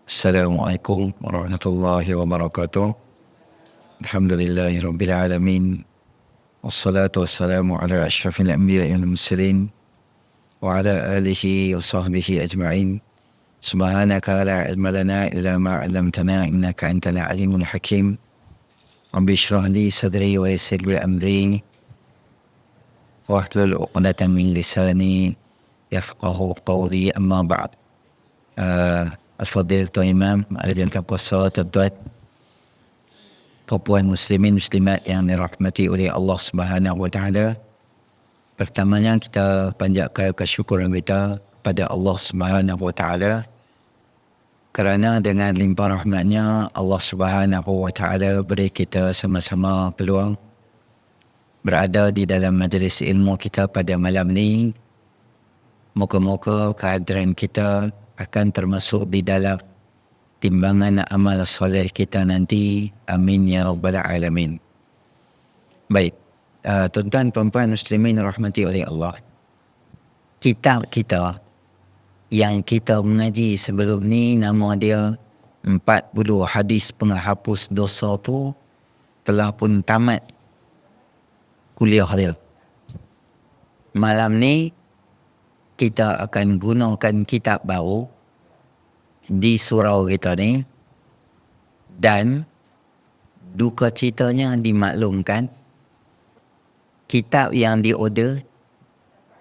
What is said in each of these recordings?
Assalamualaikum warahmatullahi wabarakatuh. Alhamdulillahirabbil alamin. Wassalatu wassalamu ala asyrafil anbiya'i wal mursalin wa ala alihi wa sahbihi ajma'in. Subhanaka la ilma lana illa ma 'allamtana innaka antal alimul hakim. Rabbi shrah li sadri wa yassir li amri wahlul 'uqdatam min lisani yafqahu qawli, amma ba'd. Al-Fadil Tuan Imam, Al-Jangka Puasa, tuan-tuan, perempuan muslimin muslimat yang dirahmati oleh Allah Subhanahu wa taala. Pertamanya kita panjatkan kesyukuran kita kepada Allah Subhanahu wa taala kerana dengan limpah rahmatnya Allah Subhanahu wa taala beri kita sama-sama peluang berada di dalam majlis ilmu kita pada malam ni. Moga-moga kehadiran kita akan termasuk di dalam timbangan amal soleh kita nanti. Amin ya rabbal alamin. Baik, tuan-tuan perempuan muslimin rahmati oleh Allah, kitab kita yang kita mengaji sebelum ni nama dia 40 hadis penghapus dosa tu telah pun tamat kuliah dia. Malam ni kita akan gunakan kitab baru di surau kita ni, dan duka citanya dimaklumkan kitab yang diorder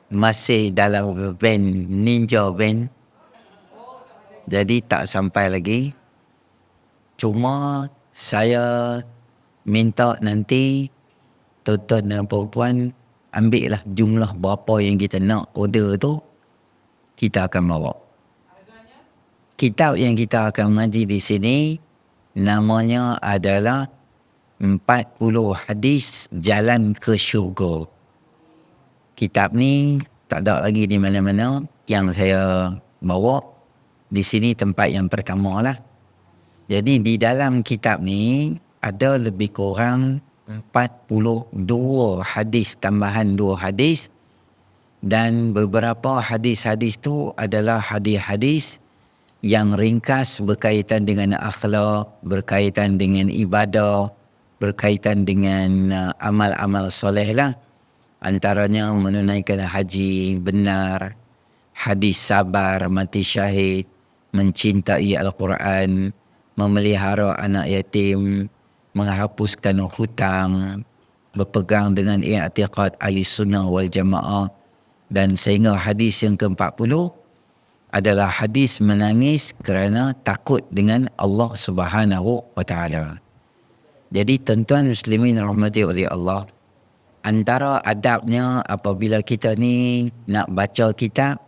masih dalam van, Ninja van, jadi tak sampai lagi. Cuma saya minta nanti tuan-tuan dan perempuan ambil lah jumlah berapa yang kita nak order tu, kita akan bawa. Kitab yang kita akan mengaji di sini namanya adalah 40 hadis jalan ke syurga. Kitab ni tak ada lagi di mana-mana, yang saya bawa di sini tempat yang pertama lah. Jadi di dalam kitab ni ada lebih kurang 42 hadis, tambahan 2 hadis, dan beberapa hadis-hadis tu adalah hadis-hadis yang ringkas berkaitan dengan akhlak, berkaitan dengan ibadah, berkaitan dengan amal-amal soleh lah. Antaranya menunaikan haji benar, hadis sabar mati syahid, mencintai Al-Quran, memelihara anak yatim, menghapuskan hutang, berpegang dengan i'tiqad ahli sunnah wal jamaah, dan sehingga hadis yang ke-40 adalah hadis menangis kerana takut dengan Allah Subhanahu wa taala. Jadi tuan-tuan muslimin rahmati oleh Allah, antara adabnya apabila kita ni nak baca kitab,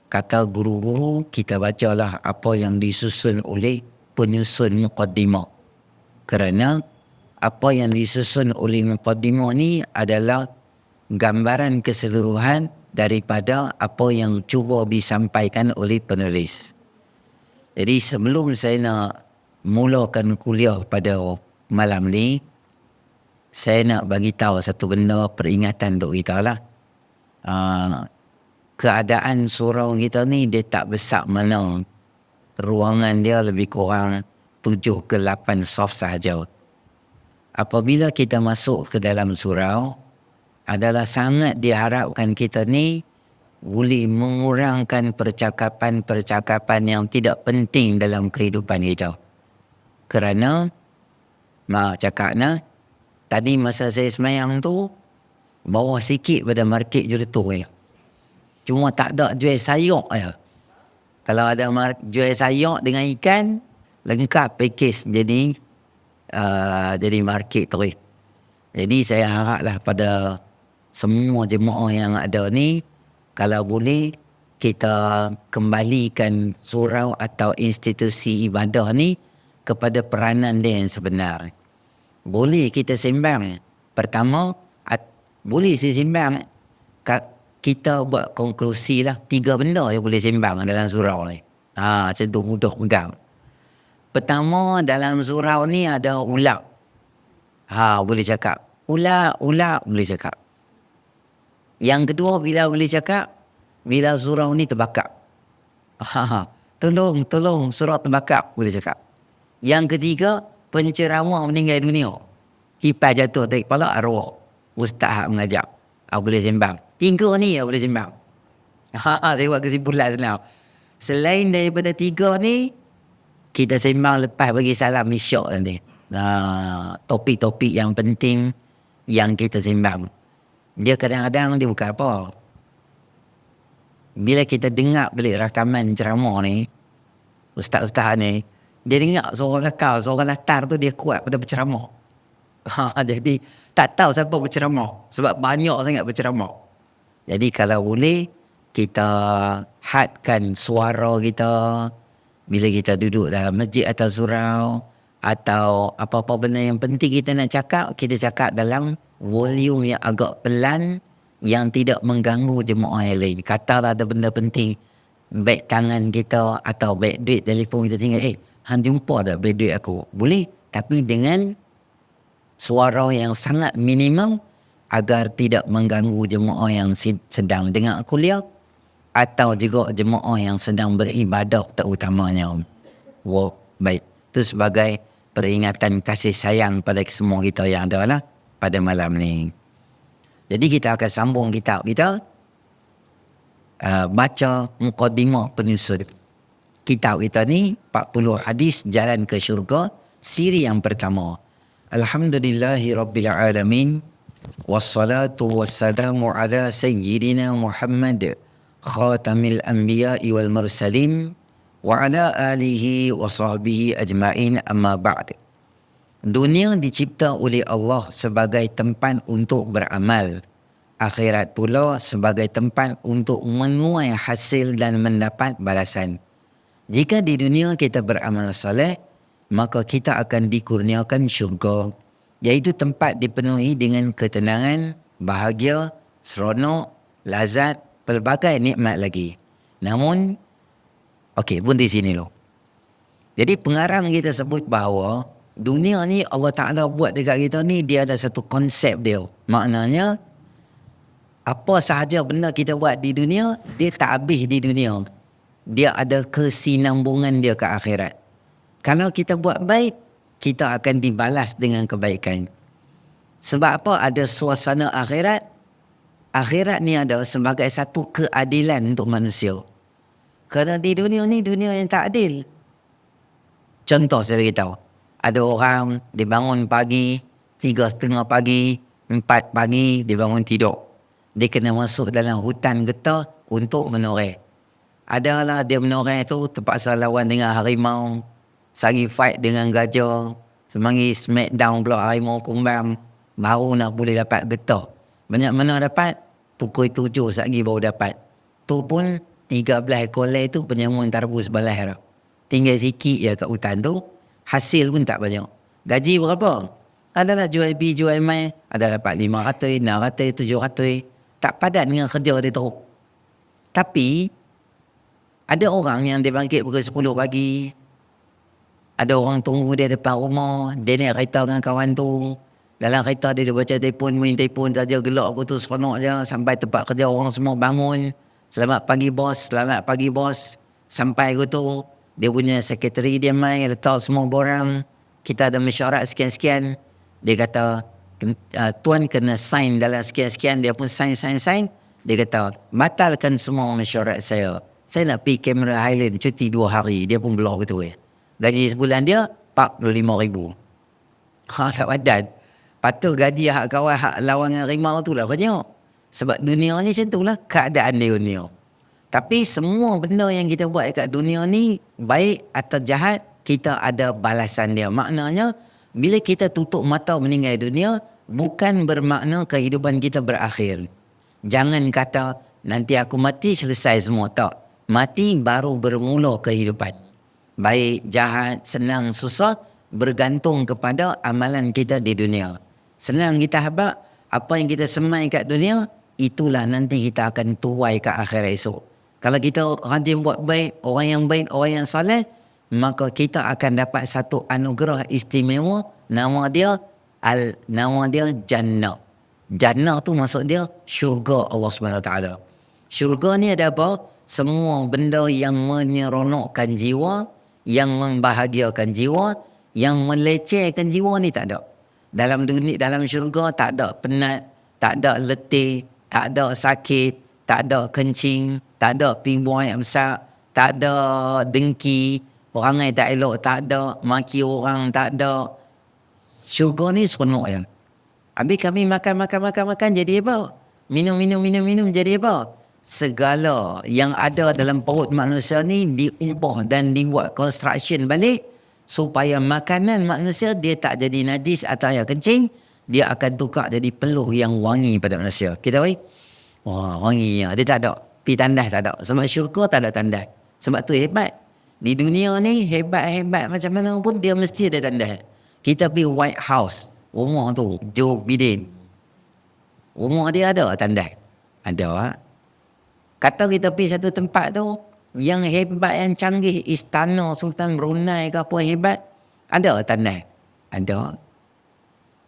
kata guru-guru, kita bacalah apa yang disusun oleh penyusun muqaddimah. Kerana apa yang disusun oleh muqaddimah ni adalah gambaran keseluruhan daripada apa yang cuba disampaikan oleh penulis. Jadi sebelum saya nak mulakan kuliah pada malam ni, saya nak bagi tahu satu benda peringatan untuk kita lah. Keadaan surau kita ni dia tak besar mana. Ruangan dia lebih kurang 7 ke 8 saf sahaja. Apabila kita masuk ke dalam surau, adalah sangat diharapkan kita ni boleh mengurangkan percakapan-percakapan yang tidak penting dalam kehidupan kita. Kerana cakap tadi masa saya semayang tu bawah sikit pada market Juletung ya. Cuma tak ada jual sayur ya. Kalau ada jual sayur dengan ikan, lengkap pakej jadi market tu. Jadi saya haraplah pada semua jemaah yang ada ni, kalau boleh kita kembalikan surau atau institusi ibadah ni kepada peranan dia yang sebenar. Boleh kita sembang. Pertama, boleh saya sembang. Kita buat konklusi lah 3 benda yang boleh sembang dalam surau ni. Macam tu mudah pegang. Pertama, dalam surau ni ada ulat. Boleh cakap. Ulat boleh cakap. Yang kedua, bila boleh cakap, bila surau ni terbakar. Tolong surah terbakar, boleh cakap. Yang ketiga, penceramah meninggal dunia. Kipas jatuh dari kepala, arwah ustaz yang mengajar. Boleh sembang. 3 ni boleh sembang. Saya buat kesimpulan senang. Selain daripada 3 ni, kita sembang lepas bagi salam isyak nanti. Topik-topik yang penting yang kita sembang. Dia kadang-kadang dia bukan apa. Bila kita dengar balik rakaman ceramah ni, ustaz-ustaz ni, dia dengar suara belakang, suara latar tu dia kuat pada berceramah. Jadi tak tahu siapa berceramah sebab banyak sangat berceramah. Jadi kalau boleh kita hadkan suara kita bila kita duduk dalam masjid atau surau atau apa-apa benda yang penting kita nak cakap, kita cakap dalam volume yang agak pelan yang tidak mengganggu jemaah yang lain. Katalah ada benda penting, beg tangan kita atau beg duit telefon kita tinggal, hang jumpa tak beg duit aku? Boleh, tapi dengan suara yang sangat minimum agar tidak mengganggu jemaah yang sedang dengar kuliah atau juga jemaah yang sedang beribadah terutamanya. Baik, itu sebagai peringatan kasih sayang pada semua kita yang ada lah pada malam ni. Jadi kita akan sambung kitab kita, baca Muqaddimah Penyusul. Kitab kita ni 40 hadis jalan ke syurga, siri yang pertama. Alhamdulillahi Rabbil Alamin, wassalatu wassalamu ala sayyidina Muhammad khatamil anbiya'i wal mursalin wa ala alihi wa sahbihi ajma'in, amma ba'd. Dunia dicipta oleh Allah sebagai tempat untuk beramal. Akhirat pula sebagai tempat untuk menuai hasil dan mendapat balasan. Jika di dunia kita beramal soleh, maka kita akan dikurniakan syurga, iaitu tempat dipenuhi dengan ketenangan, bahagia, seronok, lazat, pelbagai nikmat lagi. Namun, pun di sini loh. Jadi pengarang kita sebut bahawa dunia ni Allah Ta'ala buat dekat kita ni, dia ada satu konsep dia. Maknanya, apa sahaja benda kita buat di dunia, dia tak habis di dunia. Dia ada kesinambungan dia ke akhirat. Kalau kita buat baik, kita akan dibalas dengan kebaikan. Sebab apa? Ada suasana akhirat. Akhirat ni ada sebagai satu keadilan untuk manusia. Kerana di dunia ni, dunia yang tak adil. Contoh saya beritahu. Ada orang dibangun pagi, 3:30 pagi, 4 pagi, dibangun tidur. Dia kena masuk dalam hutan getah untuk menoreh. Adalah dia menoreh tu terpaksa lawan dengan harimau, sagi fight dengan gajah, semangi smackdown pula harimau kumbang, baru nak boleh dapat getah. Banyak mana dapat? Pukul 7 sagi baru dapat. Tu pun 13 ekor lay tu penyamun tarbus balas dah. Tinggal sikit je kat hutan tu, hasil pun tak banyak. Gaji berapa? Adalah jual B, jual mai, ada dapat 500, 600, 700. Tak padat dengan kerja dia teruk. Tapi, ada orang yang dia bangkit pukul 10 pagi. Ada orang tunggu dia depan rumah. Dia naik kereta dengan kawan tu. Dalam kereta dia baca telefon, main telefon saja, gelak aku tu seronok je. Sampai tempat kerja orang semua bangun. Selamat pagi bos, selamat pagi bos. Sampai aku tu, dia punya sekretari dia main, letak semua borang. Kita ada mesyuarat sekian-sekian. Dia kata, tuan kena sign dalam sekian-sekian. Dia pun sign. Dia kata, batalkan semua mesyuarat saya. Saya nak pergi Cameron Highland cuti 2 hari. Dia pun belah gitu. Gaji sebulan dia 45,000. Tak padat. Patut gaji hak kawan hak lawan dengan rimau tu lah banyak. Sebab dunia ni macam tu lah keadaan di dunia. Tapi semua benda yang kita buat dekat dunia ni, baik atau jahat, kita ada balasan dia. Maknanya, bila kita tutup mata meninggal dunia, bukan bermakna kehidupan kita berakhir. Jangan kata, nanti aku mati selesai semua. Tak. Mati baru bermula kehidupan. Baik, jahat, senang, susah, bergantung kepada amalan kita di dunia. Senang kita habaq, apa yang kita semai kat dunia, itulah nanti kita akan tuai ke akhirat esok. Kalau kita rajin buat baik, orang yang baik, orang yang saleh, maka kita akan dapat satu anugerah istimewa, nama dia Jannah. Jannah tu maksud dia syurga Allah SWT. Syurga ni ada apa? Semua benda yang menyeronokkan jiwa, yang membahagiakan jiwa, yang melecehkan jiwa ni tak ada. Dalam dunia, dalam syurga tak ada penat, tak ada letih, tak ada sakit, tak ada kencing, tak ada pi buang yang besar, tak ada dengki, perangai tak elok tak ada, maki orang tak ada. Syurga ni seronok ya. Habis kami makan jadi apa? Minum jadi apa? Segala yang ada dalam perut manusia ni diubah dan dibuat construction balik supaya makanan manusia dia tak jadi najis atau yang kencing, dia akan tukar jadi peluh yang wangi pada manusia. Kita tahu? Wah, wangi ya. Dia tak ada. Pi tandas tak ada. Sebab syurga tak ada tandas. Sebab tu hebat. Di dunia ni hebat-hebat macam mana pun dia mesti ada tandas. Kita pergi White House, rumah tu, Joe Biden. Rumah dia ada tandas? Ada. Kata kita pergi satu tempat tu, yang hebat, yang canggih, istana Sultan Brunei ke apa hebat, ada tandas? Ada.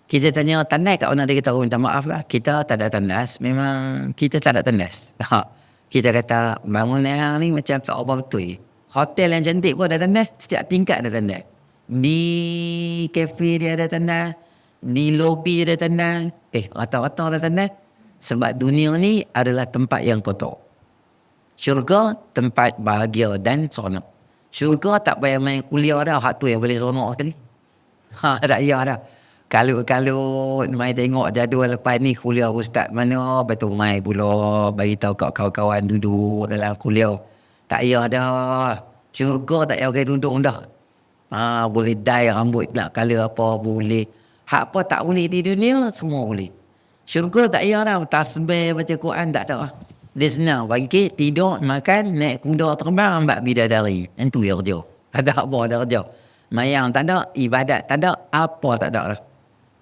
Kita tanya tandas kat mana, dia kata, minta maaf lah, kita tak ada tandas. Memang kita tak ada tandas. Kita kata, bangunan ni macam tak apa betul. Hotel yang cantik pun ada tandas, setiap tingkat ada tandas. Di kafe dia ada tandas, di lobi ada tandas, rata-rata ada tandas. Sebab dunia ni adalah tempat yang kotor. Syurga tempat bahagia dan seronok. Syurga tak payah main kuliah dah, hak tu yang boleh seronok sekali. Tak payah dah. Kalau main tengok jadual lepas ni kuliah ustaz mana, betul main pula bagi tahu kat kawan-kawan duduk dalam kuliah. Tak payah dah. Syurga tak payah pakai duduk dah. Boleh dye rambut nak color apa boleh. Hak apa tak boleh di dunia semua boleh. Syurga tak payah dah tasbih baca Quran tak ada. Dia senang bangkit, tidur, makan, naik kuda terbang, ambil bidadari. Itu yang kerja. Tak ada apa ada kerja. Mayang tak ada, ibadat tak ada, apa tak ada lah.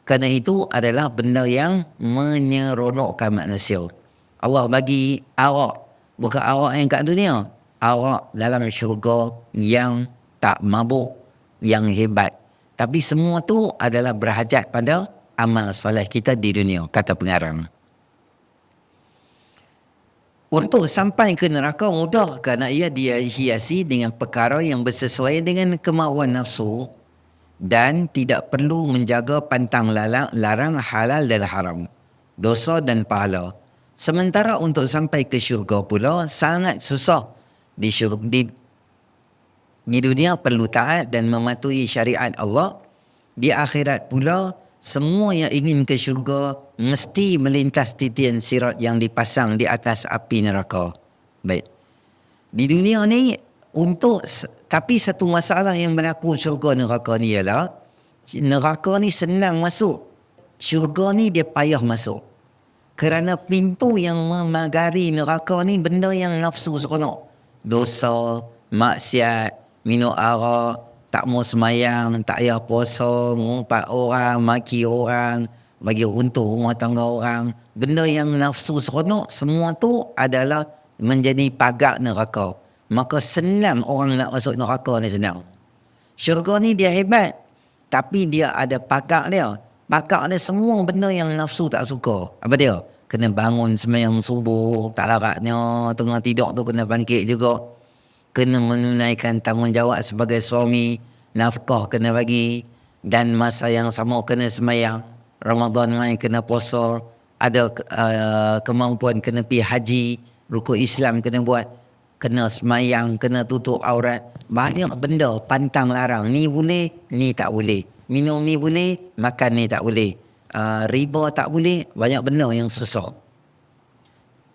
Kerana itu adalah benda yang menyeronokkan manusia. Allah bagi awak, bukan awak yang kat dunia, awak dalam syurga yang tak mabuk, yang hebat. Tapi semua tu adalah berhajat pada amal soleh kita di dunia, kata pengarang. Untuk sampai ke neraka mudah kerana ia dihiasi dengan perkara yang bersesuaian dengan kemahuan nafsu dan tidak perlu menjaga pantang larang halal dan haram, dosa dan pahala. Sementara untuk sampai ke syurga pula sangat susah. Di dunia perlu taat dan mematuhi syariat Allah. Di akhirat pula semua yang ingin ke syurga mesti melintas titian sirat yang dipasang di atas api neraka. Baik. Di dunia ni tapi satu masalah yang berlaku syurga neraka ni ialah neraka ni senang masuk. Syurga ni dia payah masuk. Kerana pintu yang memagari neraka ni benda yang nafsu seronok. Dosa, maksiat, minum arak, tak mau semayang, tak payah puasa, mengumpat orang, maki orang, bagi runtuh rumah tangga orang. Benda yang nafsu seronok, semua tu adalah menjadi pagar neraka. Maka senang orang nak masuk neraka ni senang. Syurga ni dia hebat, tapi dia ada pagar dia. Pagar dia semua benda yang nafsu tak suka. Apa dia? Kena bangun semayang subuh, tak laratnya, tengah tidur tu kena bangkit juga. Kena menunaikan tanggungjawab sebagai suami, nafkah kena bagi, dan masa yang sama kena semayang. Ramadan main kena puasa, ada kemampuan kena pergi haji, rukun Islam kena buat, kena semayang, kena tutup aurat. Banyak benda pantang larang. Ni boleh, ni tak boleh. Minum ni boleh, makan ni tak boleh. Riba tak boleh, banyak benda yang susah.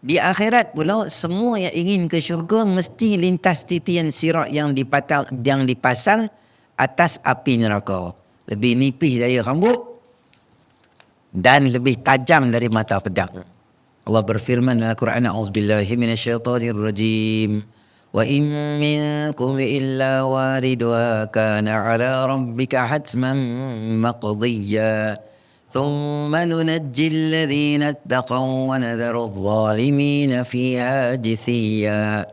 Di akhirat pula semua yang ingin ke syurga mesti lintas titian sirat yang dipasang atas api neraka. Lebih nipis dari rambut dan lebih tajam dari mata pedang. Allah berfirman dalam Al-Quran, A'udzubillahi minasyaitonirrajim. Wa in minkum illa waridha kana 'ala rabbika hatman maqdiyya. ثم ننجي الذين اتقوا ونذر الظالمين فيها جثيا.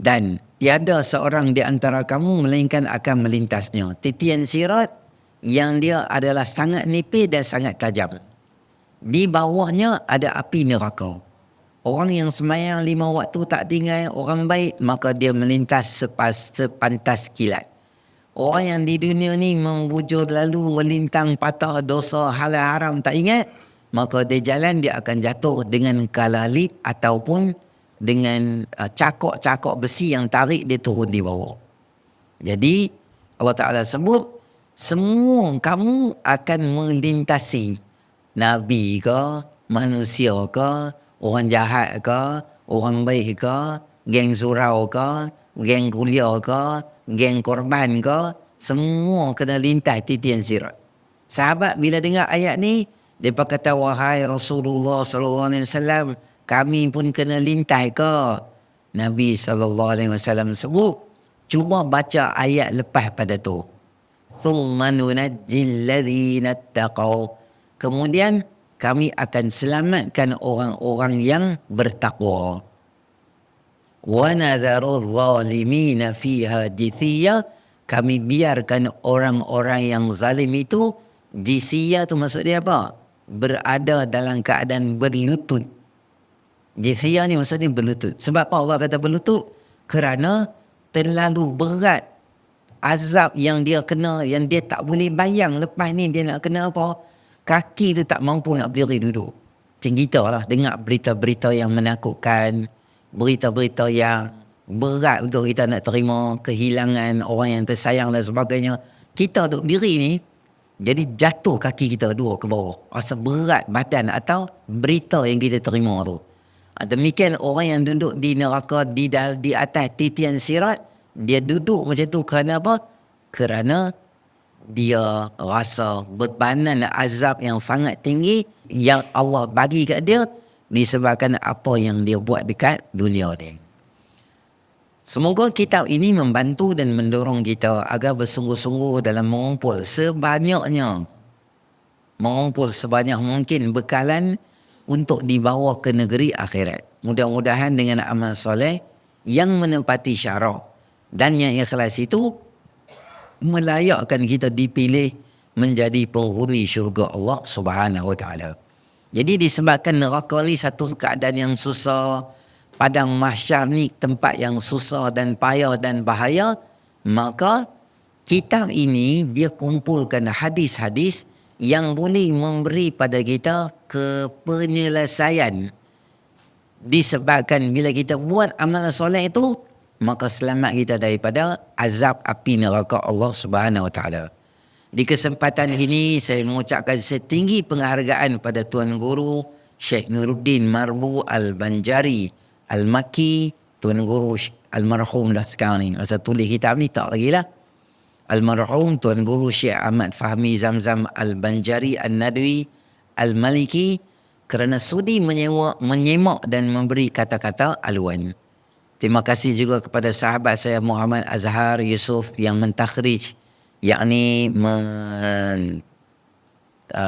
Dan tiada seorang di antara kamu melainkan akan melintasnya titian sirat yang dia adalah sangat nipis dan sangat tajam. Di bawahnya ada api neraka. Orang yang sembahyang 5 waktu tak tinggal, orang baik, maka dia melintas sepantas kilat. Orang yang di dunia ni membujur lalu melintang patah dosa halal haram tak ingat, maka dia jalan dia akan jatuh dengan kalalip ataupun dengan cakok-cakok besi yang tarik dia turun di bawah. Jadi Allah Ta'ala sebut semua kamu akan melintasi Nabi ke, manusia ke, orang jahat ke, orang baik ke, geng surau ke, geng kuliah ke, geng korban ke, semua kena lintas titian sirat. Sahabat bila dengar ayat ni, mereka kata, wahai Rasulullah SAW, kami pun kena lintas ke? Nabi SAW sebut, cuba baca ayat lepas pada tu. ثُمَّ نُنَجِّي الَّذِينَ اتَّقَوْا. Kemudian kami akan selamatkan orang-orang yang bertakwa. وَنَذَرُ الظَّالِمِينَ فِيهَا جِثِيًّا. Kami biarkan orang-orang yang zalim itu, jithiyah tu maksud dia apa? Berada dalam keadaan berlutut. Jithiyah ni maksudnya berlutut. Sebab apa Allah kata berlutut? Kerana terlalu berat azab yang dia kena, yang dia tak boleh bayang lepas ni dia nak kena apa. Kaki tu tak mampu nak berdiri duduk. Macam kita lah dengar berita-berita yang menakutkan, berita-berita yang berat untuk kita nak terima, kehilangan orang yang tersayang dan sebagainya. Kita duduk diri ni, jadi jatuh kaki kita dua ke bawah. Rasa berat badan atau berita yang kita terima tu. Demikian orang yang duduk di neraka, di atas titian sirat, dia duduk macam tu kerana apa? Kerana dia rasa bebanan azab yang sangat tinggi yang Allah bagi kat dia disebabkan apa yang dia buat dekat dunia ni. Semoga kitab ini membantu dan mendorong kita agar bersungguh-sungguh dalam mengumpul sebanyak mungkin bekalan untuk dibawa ke negeri akhirat. Mudah-mudahan dengan amal soleh yang menepati syarak dan yang ikhlas itu melayakkan kita dipilih menjadi penghuni syurga Allah Subhanahu Wa Taala. Jadi disebabkan neraka ni satu keadaan yang susah, padang mahsyar ni tempat yang susah dan payah dan bahaya, maka kitab ini dia kumpulkan hadis-hadis yang boleh memberi pada kita penyelesaian. Disebabkan bila kita buat amal soleh itu, maka selamat kita daripada azab api neraka Allah Subhanahu Wa Taala. Di kesempatan ini saya mengucapkan setinggi penghargaan pada Tuan Guru Syekh Nuruddin Marbu Al-Banjari Al-Makki, Tuan Guru almarhum dah sekarang ni. Masa tulis kitab ni tak lagi lah. Almarhum Tuan Guru Syekh Ahmad Fahmi Zamzam Al-Banjari Al-Nadwi Al-Maliki kerana sudi menyemak dan memberi kata-kata aluan. Terima kasih juga kepada sahabat saya Muhammad Azhar Yusof yang mentakhrij, yakni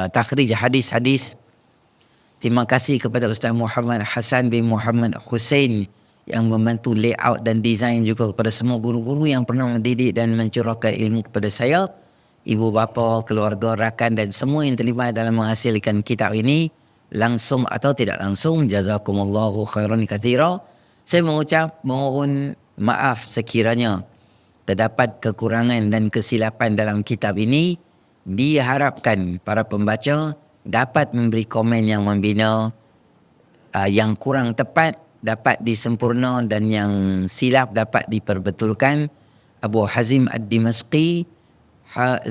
takhrij hadis-hadis. Terima kasih kepada Ustaz Muhammad Hasan bin Muhammad Hussein yang membantu layout dan design, juga kepada semua guru-guru yang pernah mendidik dan mencurahkan ilmu kepada saya, ibu bapa, keluarga, rakan dan semua yang terlibat dalam menghasilkan kitab ini, langsung atau tidak langsung. Jazakumullahu khairan katsira. Saya mengucap mohon maaf sekiranya terdapat kekurangan dan kesilapan dalam kitab ini. Diharapkan para pembaca dapat memberi komen yang membina, yang kurang tepat dapat disempurna dan yang silap dapat diperbetulkan. Abu Hazim Ad-Dimashqi,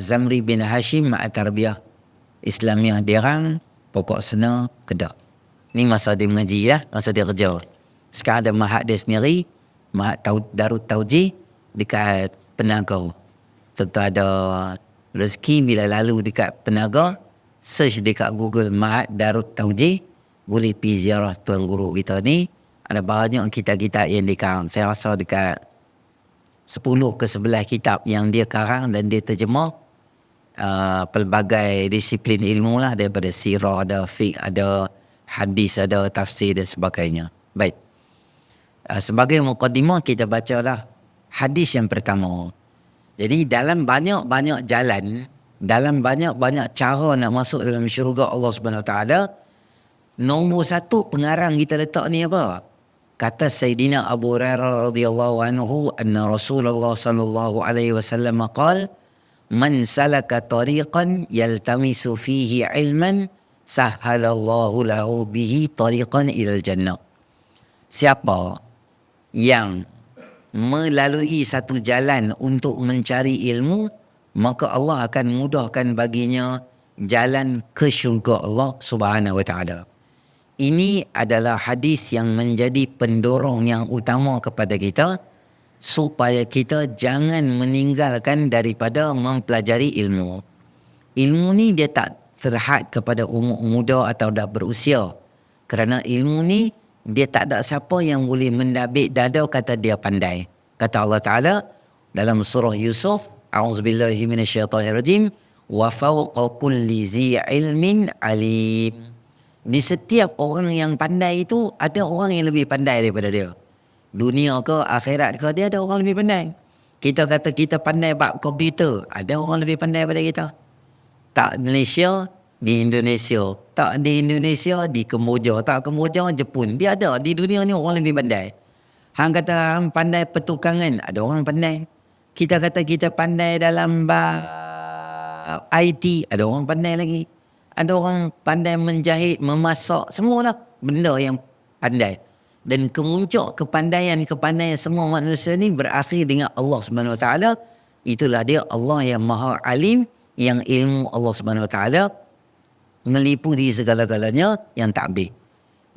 Zamri bin Hashim, Ma'at Tarbiyah Islamiah Derang, Pokok Sena, Kedah. Ni masa dia mengaji lah, masa dia kerja. Sekarang ada Mahat dia sendiri, Mahat Darut Taujih dekat Penaga. Tentu ada rezeki bila lalu dekat Penaga, search dekat Google Mahat Darut Taujih, boleh pergi ziarah Tuan Guru kita ni. Ada banyak kitab-kitab yang dia karang. Saya rasa dekat 10 ke 11 kitab yang dia karang dan dia terjemah pelbagai disiplin ilmu lah, daripada sirah, ada fiqh, ada hadis, ada tafsir dan sebagainya. Baik. Sebagai mukadimah kita bacalah hadis yang pertama. Jadi dalam banyak-banyak jalan, dalam banyak-banyak cara nak masuk dalam syurga Allah Subhanahu Wa Taala, Nombor satu pengarang kita letak ni apa? Kata Sayyidina Abu Hurairah radhiyallahu anhu, anna Rasulullah sallallahu alaihi wasallam qala, "Man salaka tariqan yaltamisu fihi ilman, sahhalallahu lahu bihi tariqan ilal jannah." Siapa yang melalui satu jalan untuk mencari ilmu, maka Allah akan mudahkan baginya jalan ke syurga Allah Subhanahu wa taala. Ini adalah hadis yang menjadi pendorong yang utama kepada kita supaya kita jangan meninggalkan daripada mempelajari ilmu. Ilmu ni dia tak terhad kepada umur muda atau dah berusia. Kerana ilmu ni dia tak ada siapa yang boleh mendabik dada kata dia pandai. Kata Allah Ta'ala dalam surah Yusuf, a'udzubillahi minasyaitonirrajim, wa fawqa kulli zi ilmin alim. Di setiap orang yang pandai itu ada orang yang lebih pandai daripada dia. Dunia ke akhirat ke, dia ada orang lebih pandai. Kita kata kita pandai bab komputer, ada orang lebih pandai daripada kita. Tak Malaysia, di Indonesia. Tak di Indonesia, di Kemboja. Tak Kemboja, Jepun. Dia ada. Di dunia ni orang lebih pandai. Hang kata hang pandai pertukangan, ada orang pandai. Kita kata kita pandai dalam bab IT, ada orang pandai lagi. Ada orang pandai menjahit, memasak, semualah benda yang pandai. Dan kemuncak kepandaian semua manusia ni berakhir dengan Allah Subhanahu Wa Taala. Itulah dia Allah yang Maha Alim, yang ilmu Allah Subhanahu Wa Taala meliputi segala-galanya yang tak habis.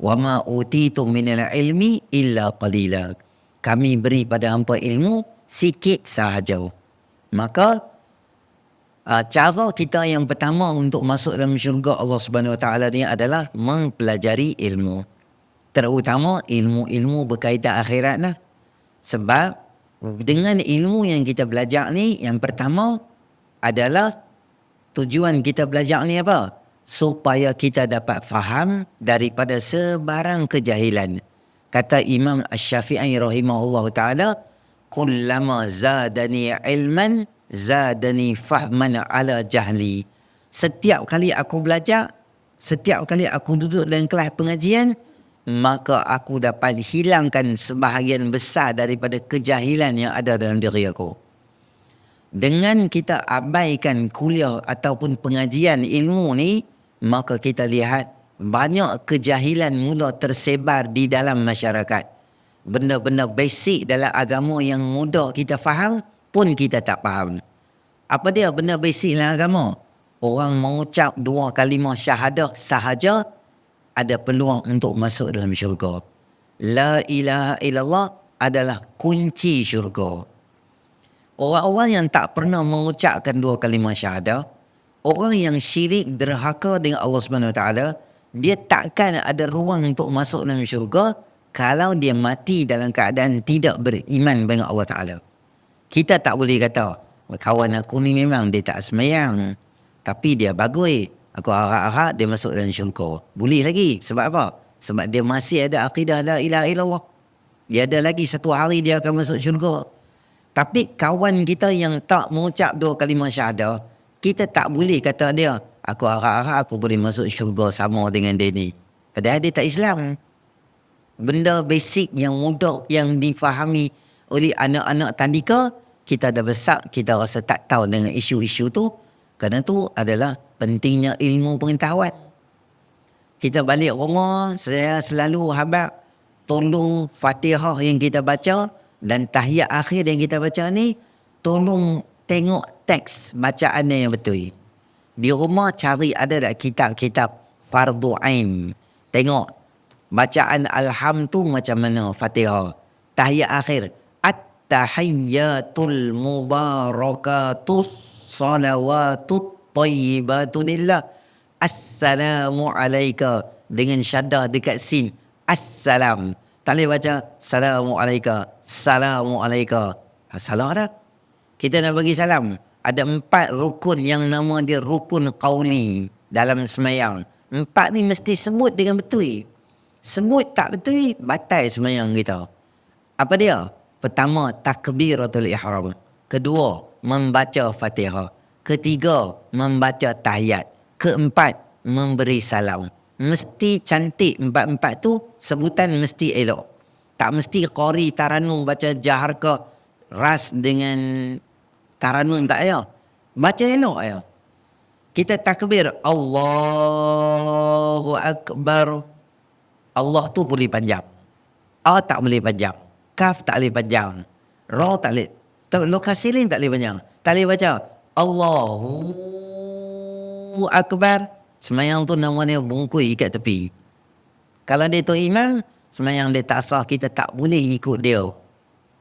Wa ma utitum minal ilmi illa qalila. Kami beri pada hangpa ilmu sikit sahaja. Maka cara kita yang pertama untuk masuk dalam syurga Allah Subhanahu Wa Taala ni adalah mempelajari ilmu. Terutama ilmu-ilmu berkaitan akhirat lah. Sebab dengan ilmu yang kita belajar ni, yang pertama adalah tujuan kita belajar ni apa? Supaya kita dapat faham daripada sebarang kejahilan. Kata Imam Asy-Syafi'i rahimahullah ta'ala, kullama zadani ilman zadani fahman ala jahli. Setiap kali aku belajar, setiap kali aku duduk dalam kelas pengajian, maka aku dapat hilangkan sebahagian besar daripada kejahilan yang ada dalam diri aku. Dengan kita abaikan kuliah ataupun pengajian ilmu ni, maka kita lihat banyak kejahilan mula tersebar di dalam masyarakat. Benda-benda basic dalam agama yang mudah kita faham pun kita tak faham. Apa dia benda basic dalam agama? Orang mengucap 2 kalimah syahadah sahaja ada peluang untuk masuk dalam syurga. La ilaha illallah adalah kunci syurga. Orang-orang yang tak pernah mengucapkan 2 kalimah syahadah, orang yang syirik derhaka dengan Allah Subhanahu Wa Taala, dia takkan ada ruang untuk masuk dalam syurga kalau dia mati dalam keadaan tidak beriman dengan Allah Ta'ala. Kita tak boleh kata, kawan aku ni memang dia tak semayang, tapi dia bagus. Aku harap-harap dia masuk dalam syurga. Boleh lagi. Sebab apa? Sebab dia masih ada akidah la ilaha illallah. Dia ada lagi satu hari dia akan masuk syurga. Tapi kawan kita yang tak mengucap 2 kalimah syahadah, kita tak boleh kata dia, aku harap-harap aku boleh masuk syurga sama dengan dia ni. Padahal dia tak Islam. Benda basic yang mudah yang difahami oleh anak-anak tandika, kita dah besar, kita rasa tak tahu dengan isu-isu tu. Kerana tu adalah pentingnya ilmu pengetahuan. Kita balik rumah, saya selalu habaq tolong Fatihah yang kita baca dan tahiyat akhir yang kita baca ni, tolong tengok teks bacaannya yang betul. Di rumah cari ada tak kitab-kitab fardu ain. Tengok bacaan alham tu macam mana Fatihah. Tahiyat akhir, at-tahiyyatul mubarakatus salawatut tayyibatulillah. Assalamu alayka dengan syaddah dekat sin. Assalam. Tak boleh baca Assalamu alayka. Assalamu alayka. Salah dah. Kita nak bagi salam. Ada 4 rukun yang nama dia rukun qauli dalam semayang. 4 ni mesti sebut dengan betul. Sebut tak betul, batal semayang kita. Apa dia? Pertama, takbiratul ihram. Kedua, membaca Fatihah. Ketiga, membaca tahiyat. Keempat, memberi salam. mesti cantik. Empat-empat tu sebutan mesti elok. Tak mesti qari taranum baca jaharka ras dengan taranum, tak payah. Baca elok ya. Kita takbir Allahu Akbar. Allah tu boleh panjang. A tak boleh panjang. Kaf tak boleh panjang. Ra tak boleh. Lokasi lain tak boleh panjang. Tak boleh baca Allahu Akbar. Semayang tu namanya bungkui kat tepi. Kalau dia tu imam, semayang dia tak sah, kita tak boleh ikut dia.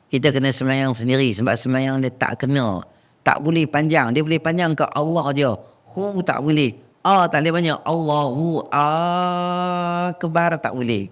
Kita kena semayang sendiri sebab semayang dia tak kena. Tak boleh panjang. Dia boleh panjang ke Allah je. Hu tak boleh. A tak boleh panjang. Allahu Akbar tak boleh.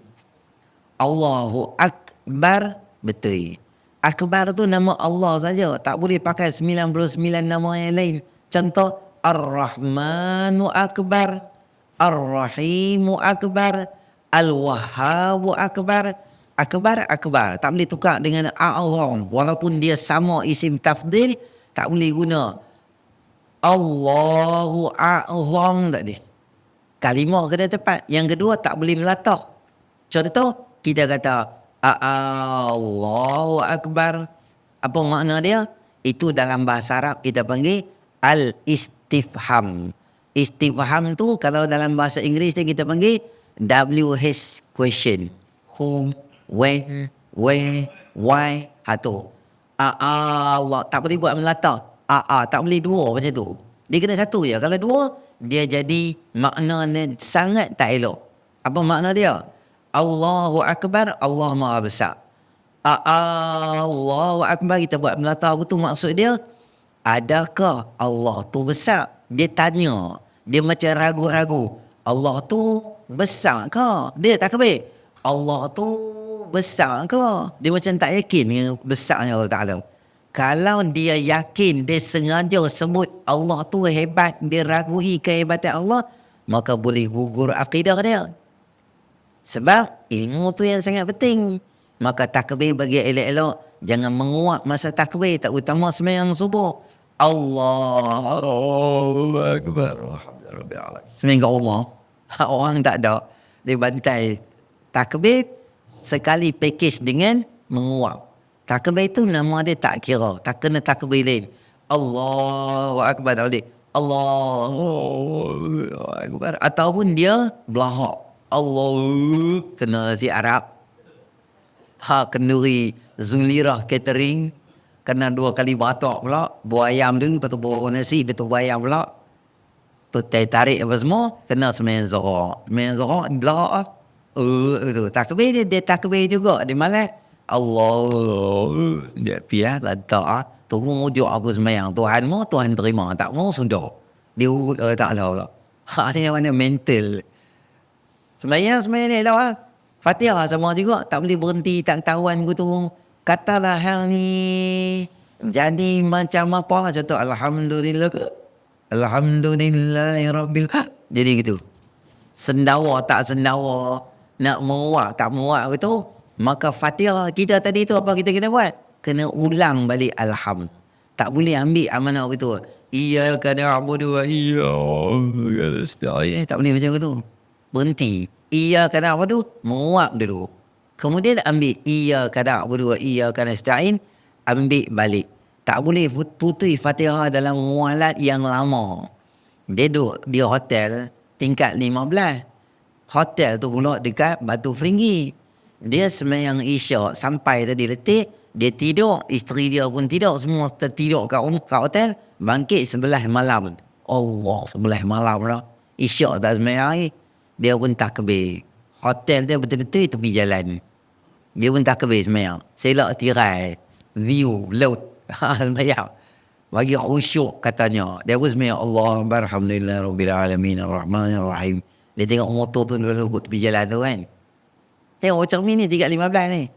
Allahu Akbar betul. Akbar tu nama Allah saja. Tak boleh pakai 99 nama yang lain. Contoh Ar-Rahmanu Akbar, Ar-Rahimu Akbar, Al-Wahhabu Akbar. Akbar, akbar. Tak boleh tukar dengan A'azam. Walaupun dia sama isim tafdil, tak boleh guna Allahu A'azam, tak boleh. Kalimah kena tepat. Yang kedua, tak boleh melatah. Contoh, kita kata Allahu Akbar. Apa makna dia? Itu dalam bahasa Arab kita panggil al-istifham. Istifham tu kalau dalam bahasa Inggeris kita panggil WH question. Who, when, where, why. Tu. Allah. Tak boleh buat melatah. Tak boleh dua macam tu. Dia kena satu je. Kalau dua, dia jadi maknanya sangat tak elok. Apa makna dia? Allahu Akbar, Allah Maha Besar. Allahu Akbar, kita buat melatah tu maksud dia, adakah Allah tu besar? Dia tanya. Dia macam ragu-ragu. Allah tu besar ke? Dia takbir. Allah tu besar ke? Dia macam tak yakin dengan besarnya Allah Ta'ala. Kalau dia yakin, dia sengaja sebut Allah tu hebat, dia ragui kehebatan Allah, maka boleh gugur akidah dia. Sebab ilmu tu yang sangat penting. Maka takbir bagi elok-elok, jangan menguap masa takbir, tak utama sembahyang subuh. Allahu Akbar. Seminggu Allah. Orang tak ada. Dia bantai takbir sekali package dengan menguap. Takbir itu nama dia tak kira. Tak kena takbir lain. Allahu Akbar tak boleh. Allahu Akbar. Ataupun dia belahak. Allahu kena nasi Arab. Kenduri Zulirah catering. Kena 2 kali batok pula. Buah ayam dulu, lepas tu bawa nasi, lepas tu buah ayam pula. Tu tarik apa semua, kena sembahyang Zuhur. Sembahyang Zuhur, belakang. Itu. Takbir dia takbir juga. Dia malas. Allah. Dia piah, lantak. Tunggu mujuk aku sembahyang. Tuhan mau, Tuhan terima. Tak mau, sudah. Dia urut tak tahu pula. Ini mana mental. Sembahyang ni lah. Fatihah sama juga. Tak boleh berhenti, tak ketahuan gitu. Katalah hal ni jadi macam apa lah. Contoh Alhamdulillah. Alhamdulillahirabbil. Jadi gitu. Sendawa tak sendawa. Nak menguak tak menguak gitu. Maka Fatihah kita tadi tu apa kita kena buat? Kena ulang balik alham. Tak boleh ambil amanah gitu. Iyyaka na'budu wa iyyaka nasta'in. Tak boleh macam itu. Berhenti. Iyyaka na'budu, menguap dulu. Kemudian ambil iyyaka na'budu wa iyyaka nasta'in, ambil balik. Tak boleh putih Fatihah dalam mualat yang lama. Dia duduk di hotel tingkat 15. Hotel tu pula dekat Batu Feringgi. Dia sembahyang Isyak sampai tadi letih, dia tidur, isteri dia pun tidur, semua tertidur kat hotel, bangkit 11 malam. Allah, 11 malam lah. Isyak tak sembahyang lagi. Dia pun takbir. Hotel dia betul-betul tepi jalan. Dia pun takbir sembahyang. Selak tirai, view, laut. Sembahyang. Bagi khusyuk katanya. Dia pun sembahyang Allah, alhamdulillah, rabbil alamin, ar-rahmanir-rahim. Dia tengok motor tu lalu tepi jalan tu kan. Tengok cermin ni 3.15 ni.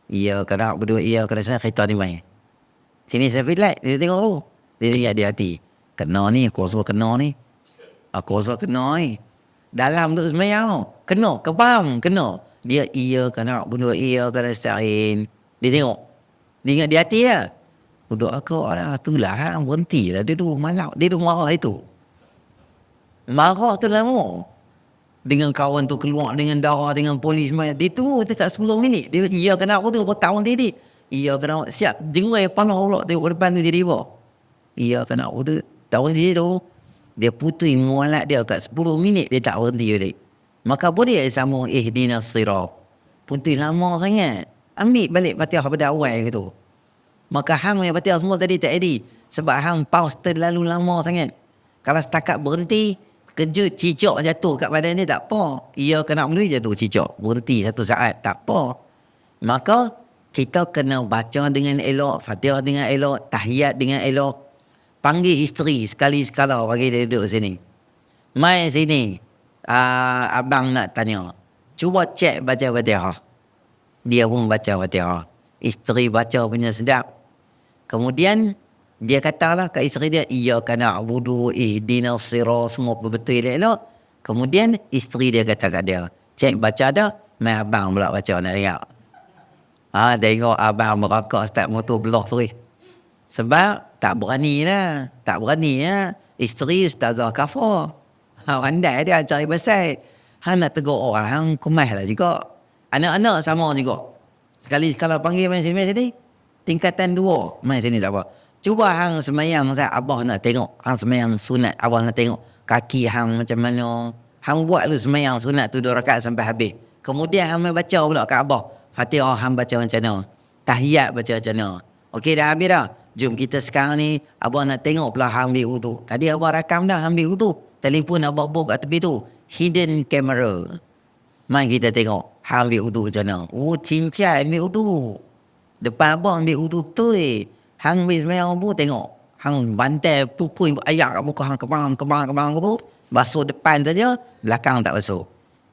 Iya kena berdua, iya kena sana kereta ni main. Sini traffic light. Dia tengok tu. Dia ingat di hati. Kena ni, aku rasa kena ni. Aku rasa kena ni. Dalam tu sembahyang tu. Kena, kepam, kena. Dia iya kena berdua, iya kena sa'in. Dia tengok. Dia ingat di hati lah. Duduk aku lah, itulah berhenti lah. Dia duduk malak. Dia duduk marah itu. Marah tu lama. dengan kawan tu keluar dengan darah, dengan polis semua. Dia tunggu dekat 10 minit. Dia, iya kena aku tu, tahun tadi. Iya kena, siap, jengrai panah pula tengok depan tu jadi apa. Iya kena aku tu, tahun tadi tu. Dia putui mualat dia kat 10 minit, dia tak berhenti balik. Maka boleh sambung ihdinas sirat. Putui lama sangat. Ambil balik Fatihah pada awal gitu. Maka hang yang Fatihah semua tadi tak jadi. Sebab hang pause terlalu lama sangat. Kalau setakat berhenti, kejut cicak jatuh kat badan dia tak apa. Ia kena melalui jatuh cicak. Berhenti 1 saat tak apa. Maka kita kena baca dengan elok, Fatihah dengan elok, tahiyat dengan elok. Panggil isteri sekali sekala bagi dia duduk sini. Mai sini. Abang nak tanya. Cuba cek baca Fatihah. Dia pun baca Fatihah. Isteri baca punya sedap. Kemudian dia katalah kat isteri dia, iyyaka na'budu ihdinas sirat, semua betul dia elok. Kemudian isteri dia kata kat dia, cek baca dah, mai abang pula baca nak tengok. Tengok abang merakak start motor belah tu. Sebab tak berani lah. Isteri ustazah kafar. Pandai dia cari pasal. Nak tegur orang, hang kemah lah juga. Anak-anak sama juga. Sekali-sekala panggil main sini. Tingkatan 2, main sini tak apa. Cuba hang semayang, abah nak tengok. Hang semayang sunat, abah nak tengok. Kaki hang macam mana. Hang buat lu semayang sunat tu 2 rakaat sampai habis. Kemudian hang baca pula kat abah. Fatihah hang baca macam mana. Tahiyat baca macam mana. Okey dah habis dah. Jom kita sekarang ni, abah nak tengok pula hang ambil wudu. Tadi abah rakam dah ambil wudu. Telefon abah bawa kat tepi tu. Hidden camera. Mai kita tengok. Hang ambil wudu macam mana. Cincai ambil wudu. Depan abang ambil wudu betul. Hang ambil semayang wudu tengok. Hang bantai pukul ayak kat muka hang kebang. Basuh depan saja, belakang tak basuh.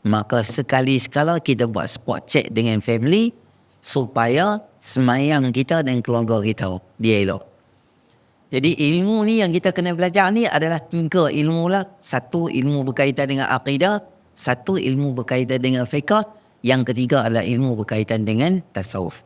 Maka sekali-sekala kita buat spot check dengan family supaya semayang kita dan keluarga kita dia elok. Jadi ilmu ni yang kita kena belajar ni adalah 3 ilmu lah. 1 ilmu berkaitan dengan akidah, 1 ilmu berkaitan dengan fiqh, yang ketiga adalah ilmu berkaitan dengan tasawuf.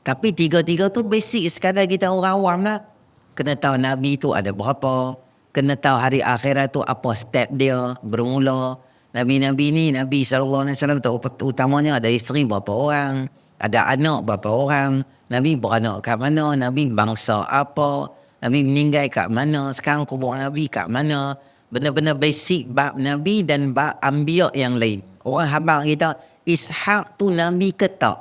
Tapi 3 tu basic sekadar kita orang awam lah. Kena tahu Nabi tu ada berapa, kena tahu hari akhirat tu apa step dia bermula. Nabi-Nabi ni, Nabi SAW tu utamanya ada isteri berapa orang, ada anak berapa orang, Nabi beranak kat mana, Nabi bangsa apa, Nabi meninggal kat mana, sekarang kubur Nabi kat mana. Benar-benar basic bab Nabi dan bab Anbiya yang lain. Orang habang kita, Ishaq tu Nabi ke tak?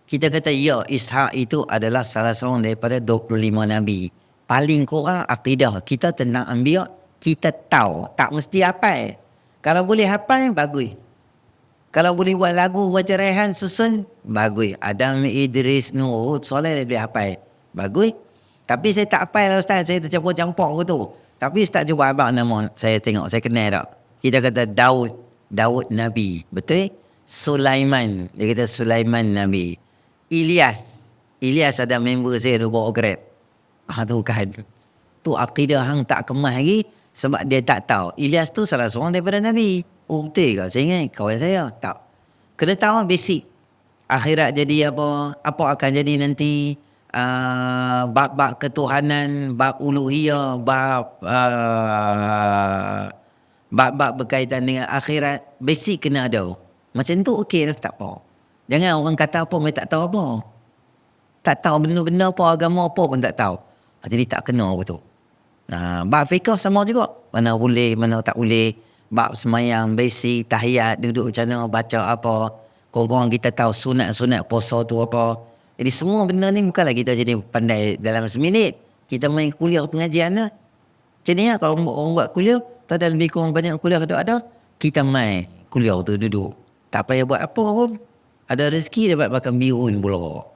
Kita kata ya, Ishaq itu adalah salah seorang daripada 25 Nabi. Paling kurang akidah kita tentang Anbiya, kita tahu. Tak mesti hafal. Kalau boleh hafal, bagus. Kalau boleh buat lagu, baca rehan, susun, bagus. Adam, Idris, Nuh, Soleh dia boleh hafal. Bagus. Tapi saya tak hafal lah Ustaz. Saya tercampur-campur ke tu. Tapi Ustaz cuba abang nama saya tengok. Saya kenal tak? Kita kata Daud. Daud Nabi. Betul? Sulaiman. Dia kata Sulaiman Nabi. Ilyas ada member saya tu bawa Grab. Tu kan. Tu akidah hang tak kemas lagi sebab dia tak tahu. Ilyas tu salah seorang daripada Nabi. Betul ke? Saya ingat kawan saya. Tak. Kena tahu basic. Akhirat jadi apa? Apa akan jadi nanti? Bab-bab ketuhanan, bab uluhiyah, bab-bab berkaitan dengan akhirat. Basic kena ada. Macam tu okey lah, tak apa. Jangan orang kata apa, mereka tak tahu apa. Tak tahu benda-benda apa, agama apa pun tak tahu. Jadi tak kena apa tu. Bab fiqh sama juga. Mana boleh, mana tak boleh. Bab semayang, basic, tahiyat, duduk macam mana, baca apa. Korang kita tahu sunat-sunat puasa tu apa. Jadi semua benda ni bukanlah kita jadi pandai dalam seminit. Kita main kuliah pengajian lah. Macam ni lah kalau orang buat kuliah, tak ada lebih kurang banyak kuliah ada. Kita main kuliah tu duduk. Tak payah buat apa pun. Ada rezeki dapat makan bihun pula.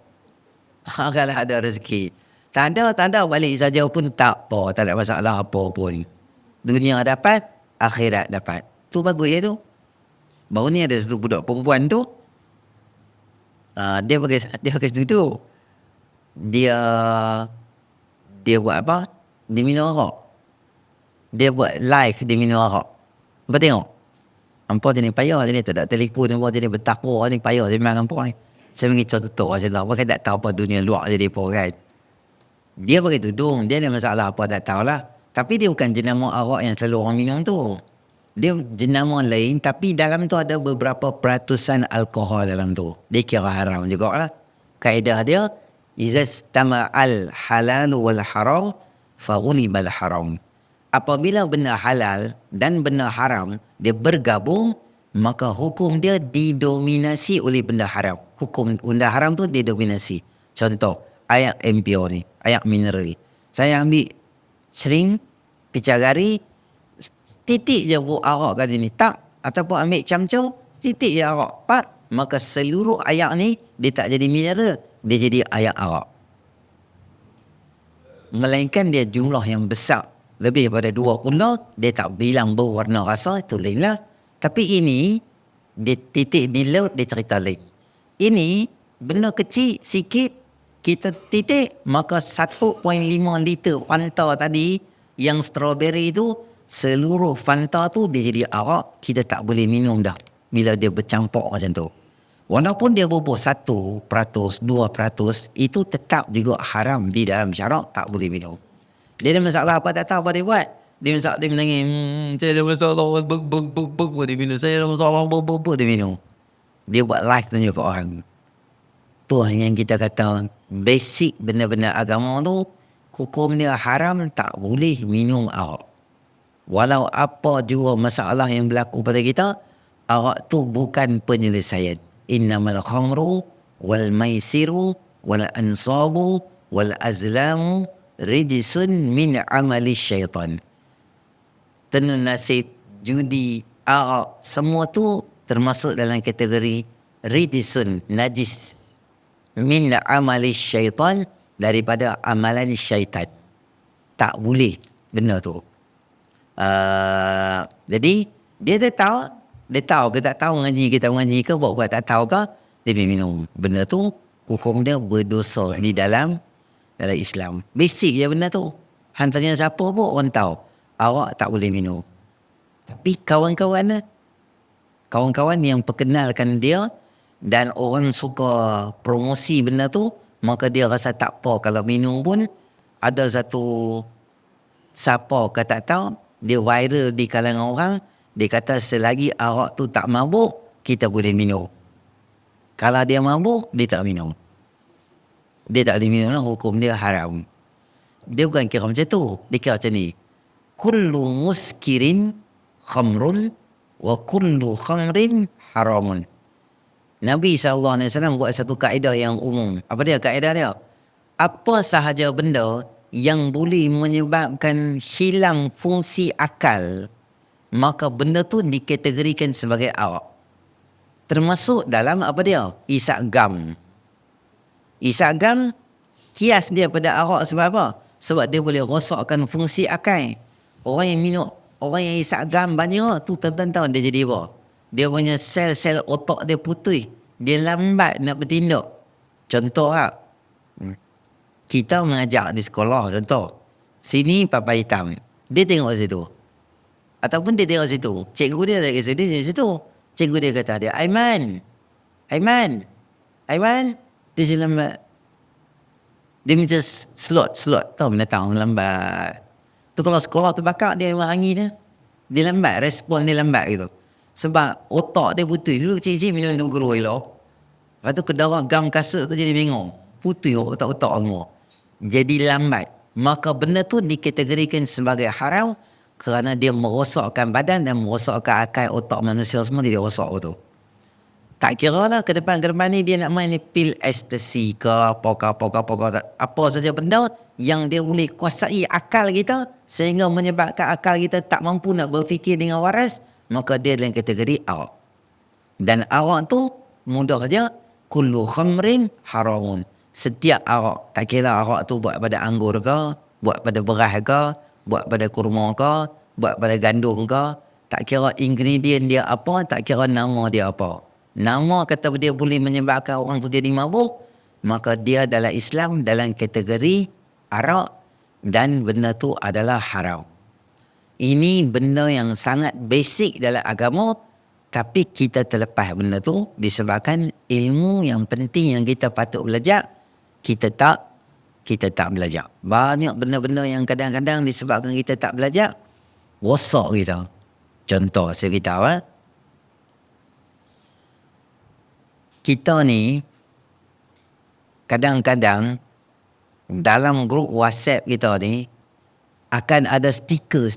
Kalau ada rezeki. Tak ada balik saja pun tak apa. Tak ada masalah apa pun. Dunia dapat, akhirat dapat. Tu bagus ya tu. Baru ni ada satu budak perempuan tu. Dia pakai duduk. Dia buat apa? Dia minum arak. Dia buat live dia minum arak. Apa tengok? Hampa jenis payah jenis tak ada telefon, hampa jenis bertakwa jenis payah saya memang hampa ni. Saya mengicar tutup macam lah. Hampa tak tahu apa dunia luar jadi apa kan. Dia pakai tudung, dia ada masalah apa tak tahulah. Tapi dia bukan jenama arak yang selalu orang minum tu. Dia jenama lain tapi dalam tu ada beberapa peratusan alkohol dalam tu. Dia kira haram juga lah. Kaedah dia, iza istama'al halal wal haram faghulibal haram. Apabila benda halal dan benda haram dia bergabung, maka hukum dia didominasi oleh benda haram. Hukum benda haram tu didominasi. Contoh, air MPO ni, air mineral ni. Saya ambil sering, picagari, titik je buat arak kat sini. Tak. Ataupun ambil camcau, titik je arak. Pat. Maka seluruh air ni, dia tak jadi mineral. Dia jadi air arak. Melainkan dia jumlah yang besar. Lebih daripada 2 kula, dia tak bilang berwarna rasa, itu lain lah. Tapi ini, dia titik di laut, dia cerita lain. Ini, benda kecil, sikit, kita titik, maka 1.5 liter Fanta tadi, yang strawberry tu, seluruh Fanta tu dia jadi arak, kita tak boleh minum dah. Bila dia bercampur macam tu. Walaupun dia berbuah 1%, 2%, itu tetap juga haram di dalam syarak, tak boleh minum. Dia ada masalah apa tak tahu apa dia buat. Dia menangis, saya ada masalah, dia minum. Saya ada masalah, dia minum. Dia buat live tunjuk ke orang. Tu yang kita kata, basic benda-benda agama tu, hukum dia haram, tak boleh minum arak. Walau apa juga masalah yang berlaku pada kita, arak tu bukan penyelesaian. Innamal khamru wal maisiru wal ansabu wal azlamu rijsun min amali syaitan. Tenun nasib, judi, arak, semua tu termasuk dalam kategori rijsun, najis. Min amali syaitan, daripada amalan syaitan. Tak boleh benda tu. Jadi dia tahu ke tak tahu kita mengaji ke buat tak tahu ke, dia minum. Benda tu hukum dia berdosa di dalam Islam. Basic je benda tu. Hantarnya siapa pun orang tahu. Awak tak boleh minum. Tapi kawan-kawan yang perkenalkan dia dan orang suka promosi benda tu, maka dia rasa tak apa kalau minum pun. Ada satu siapa ke tak tahu, dia viral di kalangan orang, dia kata selagi arak tu tak mabuk, kita boleh minum. Kalau dia mabuk, dia tak minum. Dia tak boleh minum lah, hukum dia haram. Dia bukan kira macam tu. Dia kira macam ni. Kullu muskirin khamrun wa kullu khamrin haramun. Nabi SAW buat satu kaedah yang umum. Apa dia kaedah dia? Apa sahaja benda yang boleh menyebabkan hilang fungsi akal, maka benda tu dikategorikan sebagai arak. Termasuk dalam apa dia? Isap gam. Isap gam, kias dia pada arak sebab apa? Sebab dia boleh rosakkan fungsi akal. Orang yang isap gam banyak tu tentang dia jadi apa? Dia punya sel-sel otak dia putih. Dia lambat nak bertindak. Contoh lah. Kita mengajar di sekolah, contoh. Sini papan hitam. Dia tengok situ. Ataupun dia tengok situ. Cikgu dia ada kat situ. Cikgu dia kata dia, Aiman. Dia si lambat. Dia macam slot. Tahu binatang lambat. Tu kalau sekolah terbakar, dia memang angin dia. Dia lambat, respon dia lambat gitu. Sebab otak dia putih. Dulu kecil-kecil minum guru elok. Lepas tu kedarah gam kasut tu jadi bingung. Putih otak-otak semua. Jadi lambat. Maka benda tu dikategorikan sebagai haram kerana dia merosakkan badan dan merosakkan akal otak manusia semua, dia rosak tu. Tak kira lah ke depan ni dia nak main pil ekstasi ke apa saja benda yang dia boleh kuasai akal kita sehingga menyebabkan akal kita tak mampu nak berfikir dengan waras, maka dia dalam kategori arak. Dan arak tu mudah saja, kullu khamrin haramun. Setiap arak, tak kira arak tu buat pada anggur ke, buat pada beras ke, buat pada kurma ke, buat pada gandum ke, tak kira ingredient dia apa, tak kira nama dia apa. Nama kata dia boleh menyebabkan orang tu jadi mabuk, maka dia dalam Islam dalam kategori arak dan benda tu adalah haram. Ini benda yang sangat basic dalam agama, tapi kita terlepas benda tu disebabkan ilmu yang penting yang kita patut belajar, kita tak belajar. Banyak benda-benda yang kadang-kadang disebabkan kita tak belajar, rosak kita. Contoh saya beritahu, kita ni kadang-kadang dalam grup WhatsApp kita ni akan ada stiker.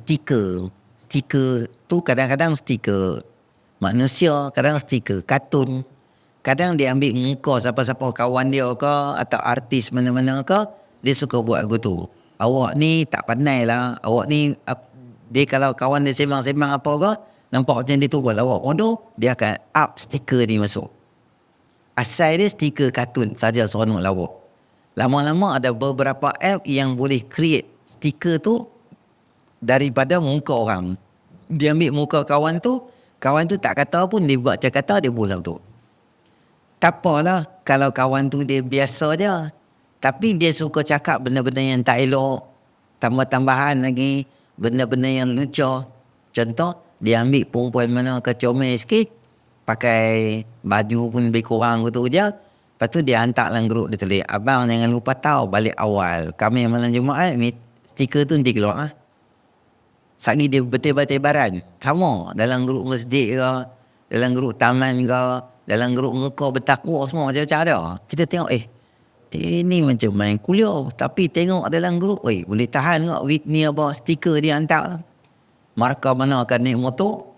Stiker tu kadang-kadang stiker manusia, kadang stiker kartun. Kadang dia ambil muka siapa-siapa kawan dia ke atau artis mana-mana ke, dia suka buat begitu. Awak ni tak pandai lah. Awak ni, dia kalau kawan dia sembang-sembang apa ke, nampak macam dia tu buat awak bodoh, dia akan up stiker ni masuk. Asal dia stiker kartun saja seronok lawak. Lama-lama ada beberapa app yang boleh create stiker tu daripada muka orang. Dia ambil muka kawan tu tak kata pun, dia buat cakap dia buat tu. Tak apalah kalau kawan tu dia biasa je, tapi dia suka cakap benda-benda yang tak elok, tambah-tambahan lagi benda-benda yang lucu. Contoh, dia ambil perempuan mana kecomel sikit, pakai baju pun lebih kurang gitu je. Lepas tu dia hantar dalam grup, dia tulis, abang jangan lupa tahu balik awal kami malam Jumaat, stiker tu nanti keluar. Sagi dia betul-betul sama dalam grup masjid ke, dalam grup taman ke, dalam grup muka bertakwa semua macam-macam ada. Kita tengok ini macam main kuliah, tapi tengok dalam grup boleh tahan ke ni apa stiker dia hantar. Markah mana akan naik motor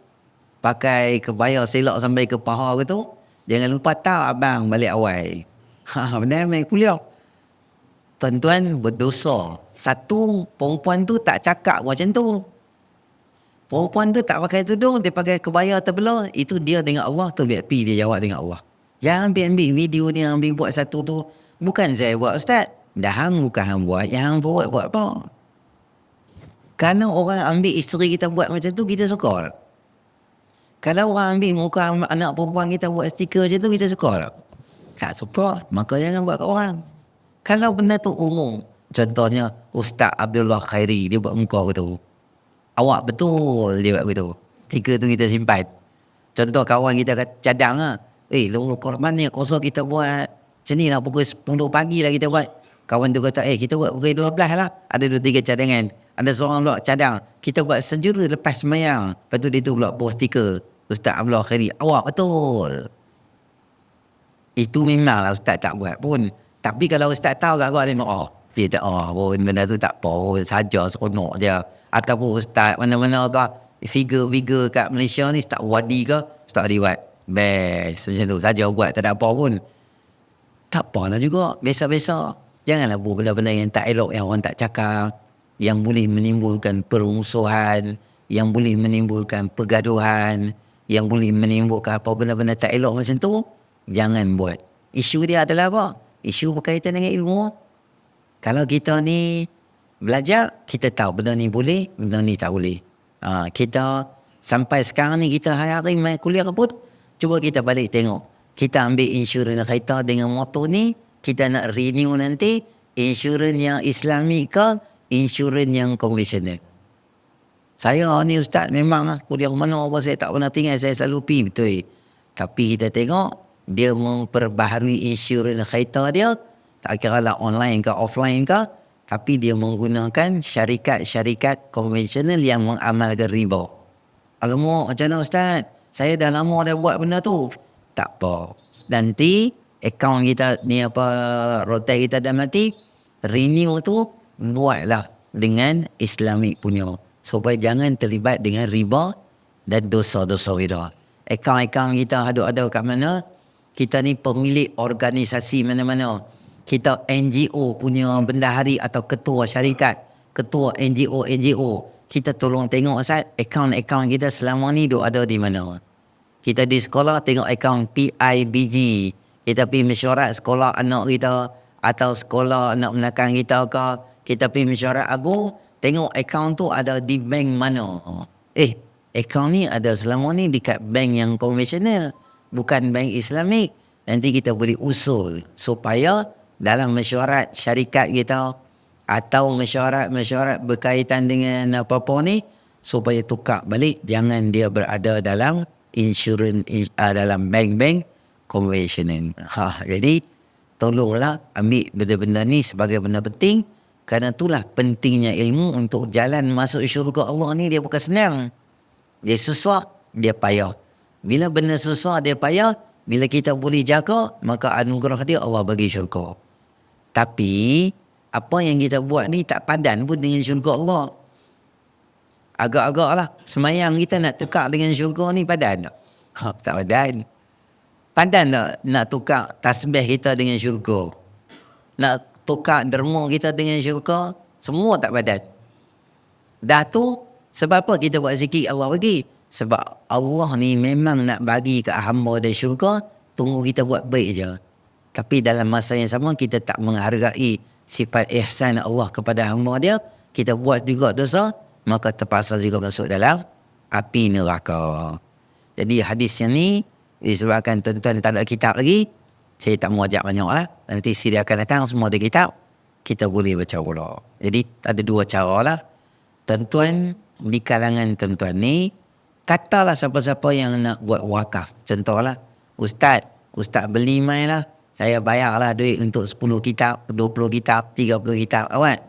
pakai kebaya selak sampai ke paha gitu, jangan lupa tahu abang balik awal. Benar main kuliah. Tuan-tuan berdosa. Satu, perempuan tu tak cakap macam tu. Perempuan tu tak pakai tudung, dia pakai kebaya terbelah. Itu dia dengan Allah tu, biar pi dia jawab dengan Allah. Yang ambil video ni, ambil buat satu tu, bukan saya buat ustaz. Dah hang bukan hang buat, yang hang buat apa? Kalau orang ambil isteri kita buat macam tu, kita suka. Kalau orang ambil muka anak perempuan kita buat stiker macam tu, kita suka. Tak suka, maka jangan buat kat orang. Kalau benda tu umum, contohnya Ustaz Abdullah Khairi, dia buat muka gitu. Awak betul dia buat begitu. Stiker tu kita simpan. Contoh kawan kita cadang lah. Lu korban ni kosong kita buat. Macam ni lah pukul 10 pagi lah kita buat. Kawan tu kata, kita buat pukul 12 lah. Ada 2-3 cadangan. Ada seorang pula cadang. Kita buat sejuru lepas semayang. Lepas tu dia tu pula post stiker. Ustaz Abdullah Khairi. Awak betul. Itu memanglah Ustaz tak buat pun. Tapi kalau Ustaz tahu kat awak, dia tak pun benda tu tak apa pun, saja seronok je. Ataupun Ustaz mana-mana ke figure kat Malaysia ni, Ustaz Wadi ke, Ustaz Wadi buat best macam tu saja buat, tak ada apa pun. Tak apalah juga, biasa-biasa. Janganlah buat benda-benda yang tak elok, yang orang tak cakap, yang boleh menimbulkan permusuhan, yang boleh menimbulkan pergaduhan, yang boleh menimbulkan apa benda-benda tak elok macam tu. Jangan buat. Isu dia adalah apa? Isu berkaitan dengan ilmu. Kalau kita ni belajar, kita tahu benda ni boleh, benda ni tak boleh. Kita sampai sekarang ni, kita hari-hari main kuliah pun, cuba kita balik tengok. Kita ambil insurans kereta dengan motor ni, kita nak renew nanti, insurans yang Islamik ke, insurans yang konvensional. Saya ni ustaz memang kuliah mana apa saya tak pernah tinggal, saya selalu pergi betul. Tapi kita tengok, dia memperbaharui insurans kereta dia, tak kira lah online ke offline ke, tapi dia menggunakan syarikat-syarikat konvensional yang mengamalkan riba. Alamak, macam mana ustaz? Saya dah lama dah buat benda tu. Tak apa. Nanti akaun kita ni rotai kita dah mati, renew tu buatlah dengan Islamik punya. Supaya jangan terlibat dengan riba dan dosa-dosa kita. Akaun-akaun kita ada kat mana? Kita ni pemilik organisasi mana-mana. Kita NGO punya bendahari atau ketua syarikat, ketua NGO. Kita tolong tengok Ustaz, akaun-akaun kita selama ni ada di mana. Kita di sekolah tengok akaun PIBG. Kita pergi mesyuarat sekolah anak kita atau sekolah anak menakan kita ke. Kita pergi mesyuarat agung, tengok akaun tu ada di bank mana. Akaun ni ada selama ni dekat bank yang konvensional, bukan bank Islamik. Nanti kita boleh usul supaya dalam mesyuarat syarikat kita atau mesyuarat berkaitan dengan apa-apa ni, supaya tukar balik, jangan dia berada dalam insurans, dalam bank-bank konvensional. Jadi tolonglah ambil benda-benda ni sebagai benda penting, kerana itulah pentingnya ilmu untuk jalan masuk syurga Allah ni, dia bukan senang. Dia susah, dia payah. Bila benda susah, dia payah. Bila kita boleh jaga, maka anugerah dia Allah bagi syurga. Tapi, apa yang kita buat ni tak padan pun dengan syurga Allah. Agak-agak lah. Semayang kita nak tukar dengan syurga ni padan tak? Tak padan. Padan tak nak tukar tasbih kita dengan syurga? Nak tukar derma kita dengan syurga? Semua tak padan. Dah tu, sebab apa kita buat zikir Allah bagi? Sebab Allah ni memang nak bagi ke hamba dia syurga, tunggu kita buat baik je. Tapi dalam masa yang sama, kita tak menghargai sifat ihsan Allah kepada hamba dia, kita buat juga dosa, maka terpaksa juga masuk dalam api neraka. Jadi hadis yang ni, disebabkan tuan-tuan tak ada kitab lagi, saya tak mau ajak banyak lah. Nanti siri akan datang, semua ada kitab, kita boleh baca pula. Jadi ada dua cara lah. Tuan-tuan, di kalangan tuan-tuan ni, katalah siapa-siapa yang nak buat wakaf. Contohlah, Ustaz beli mai lah. Saya bayarlah duit untuk 10 kitab, 20 kitab, 30 kitab. Awak,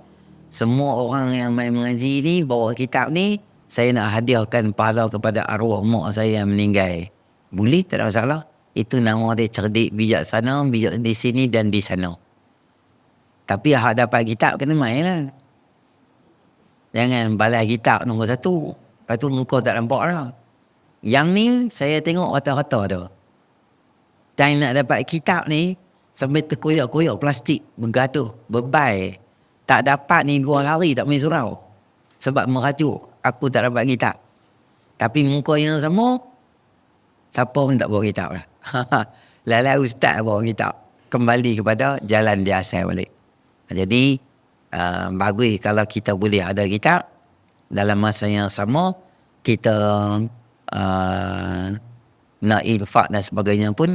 semua orang yang main mengaji ni, bawa kitab ni, saya nak hadiahkan pahala kepada arwah mak saya yang meninggal. Boleh, tak ada masalah. Itu nama dia cerdik, bijaksana, bijak di sini dan di sana. Tapi hak dapat kitab kena main lah. Jangan balas kitab nombor 1. Lepas tu muka tak nampak lah. Yang ni saya tengok rata-rata tu. Dan nak dapat kitab ni, sampai terkoyak-koyak plastik, bergaduh, bebai. Tak dapat ni 2 hari tak main surau. Sebab merajuk, aku tak dapat kitab. Tapi muka yang sama, siapa pun tak bawa kitab lah. Lala ustaz bawa kitab. Kembali kepada jalan dia asal balik. Jadi, bagus kalau kita boleh ada kitab. Dalam masa yang sama, kita nak infak dan sebagainya pun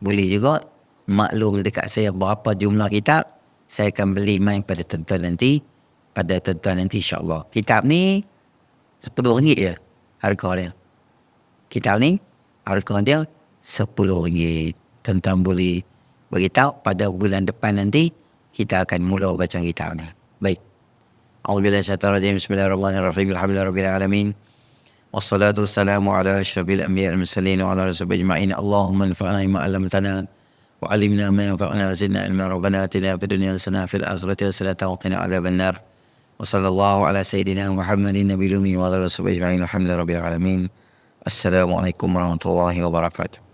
boleh juga. Maklum dekat saya berapa jumlah kitab, saya akan beli main pada tuan-tuan nanti. Pada tuan-tuan nanti insyaAllah. Kitab ni RM10 je harga dia. Kitab ni harga dia RM10. Tuan-tuan boleh beritahu pada bulan depan nanti kita akan mula baca kitab ni. Baik. A'udzubillahi minasyaitonir rajim. Bismillahirrahmanirrahim. Alhamdulillahirabbil alamin. Wassalatu wassalamu ala asyrafil anbiya'i wal mursalin wa ala alihi ajma'in. Allahumma anfa'na bima 'allamtana wa 'allimna ma yanfa'una wa zidna ilma. Rabbana atina fid dunya hasanah wa fil akhirati hasanah wa qina adzaban nar. Wa sallallahu ala sayyidina Muhammadin nabiyil ummi wa ala alihi ajma'in. Alhamdulillahirabbil alamin. Assalamualaikum warahmatullahi wabarakatuh.